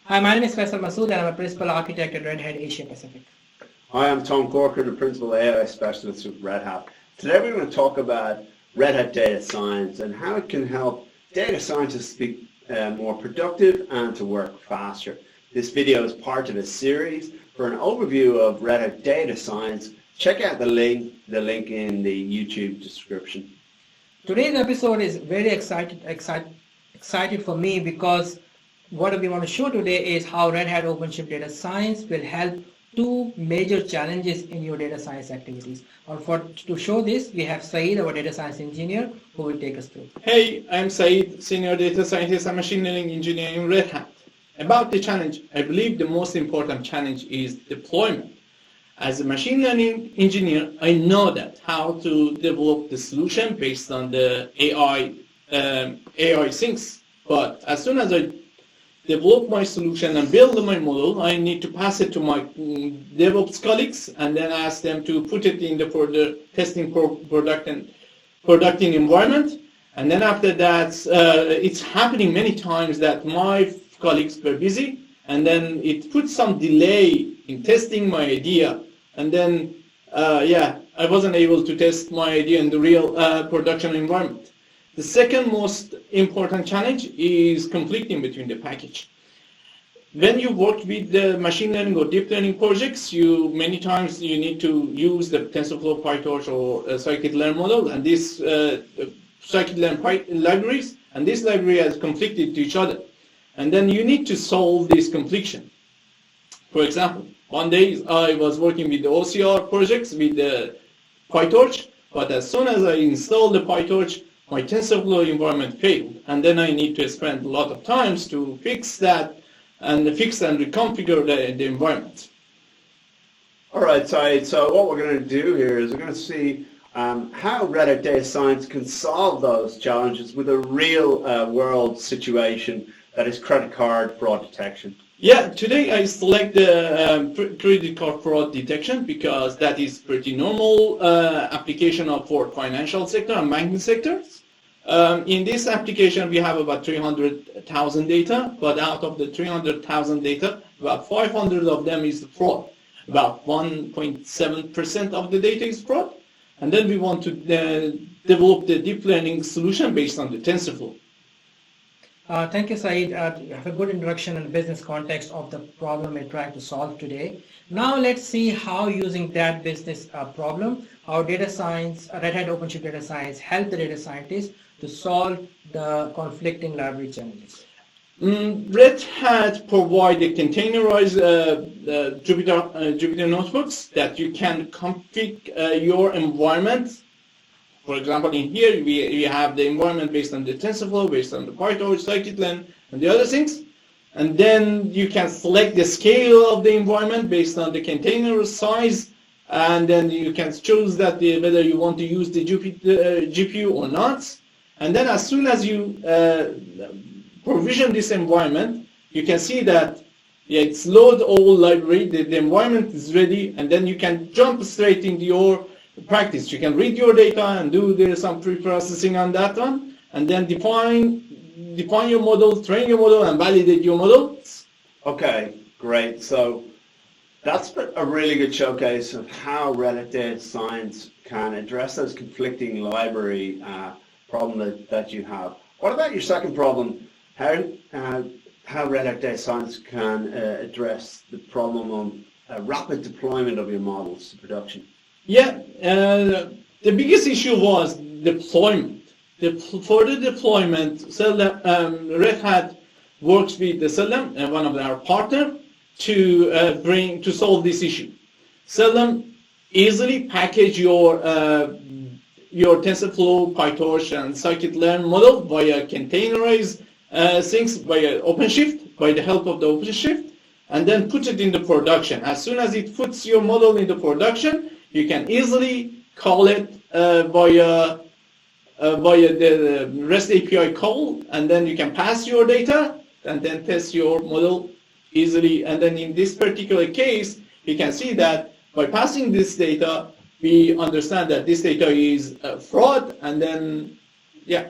Hi, my name is Faisal Masood and I'm a Principal Architect at Red Hat Asia Pacific. Hi, I'm Tom Corker, the Principal AI Specialist with Red Hat. Today we're going to talk about Red Hat data science and how it can help data scientists be more productive and to work faster. This video is part of a series. For an overview of Red Hat data science, check out the link in the YouTube description. Today's episode is very excited for me because what we want to show today is how Red Hat OpenShift Data Science will help two major challenges in your data science activities. To show this, we have Saeed, our data science engineer, who will take us through. Hey, I'm Saeed, Senior Data Scientist and Machine Learning Engineer in Red Hat. About the challenge, I believe the most important challenge is deployment. As a machine learning engineer, I know that how to develop the solution based on the AI things. But as soon as I develop my solution and build my model, I need to pass it to my DevOps colleagues and then ask them to put it in the testing producing environment. And then after that, it's happening many times that my colleagues were busy, and then it puts some delay in testing my idea. And then, I wasn't able to test my idea in the real production environment. The second most important challenge is conflicting between the package. When you work with the machine learning or deep learning projects, many times you need to use the TensorFlow, PyTorch, or scikit-learn model, and this scikit-learn libraries, and this library has conflicted to each other. And then you need to solve this confliction. For example, one day I was working with the OCR projects with the PyTorch, but as soon as I installed the PyTorch, my TensorFlow environment failed, and then I need to spend a lot of times to fix that and reconfigure the environment. All right, so what we're going to do here is we're going to see how Red Hat Data Science can solve those challenges with a real world situation that is credit card fraud detection. Yeah, today I select the credit card fraud detection because that is pretty normal application for financial sector and banking sectors. In this application, we have about 300,000 data, but out of the 300,000 data, about 500 of them is fraud. About 1.7% of the data is fraud. And then we want to develop the deep learning solution based on the TensorFlow. Thank you, Saeed. You have a good introduction and business context of the problem we're trying to solve today. Now let's see how using that business problem, our data science, Red Hat OpenShift Data Science help the data scientists to solve the conflicting library challenges. Red Hat provide the containerized Jupyter notebooks that you can configure your environment. For example, in here we have the environment based on the TensorFlow, based on the PyTorch, scikit-learn, and the other things. And then you can select the scale of the environment based on the container size, and then you can choose that whether you want to use the GPU or not. And then as soon as you provision this environment, you can see that it's load all library, the environment is ready, and then you can jump straight into your practice. You can read your data and do some pre-processing on that one, and then define your model, train your model, and validate your model. Okay, great. So that's a really good showcase of how Red Hat Data Science can address those conflicting library problem that you have. What about your second problem? How Red Hat Data Science can address the problem of rapid deployment of your models to production? Yeah, the biggest issue was deployment. For the deployment, Red Hat works with the Seldom, one of our partners, to solve this issue. Seldom easily package your TensorFlow, PyTorch, and scikit-learn model via containerized things via OpenShift, by the help of the OpenShift, and then put it into production. As soon as it puts your model into production, you can easily call it via the REST API call, and then you can pass your data and then test your model easily. And then in this particular case, you can see that by passing this data, we understand that this data is fraud, and then, yeah.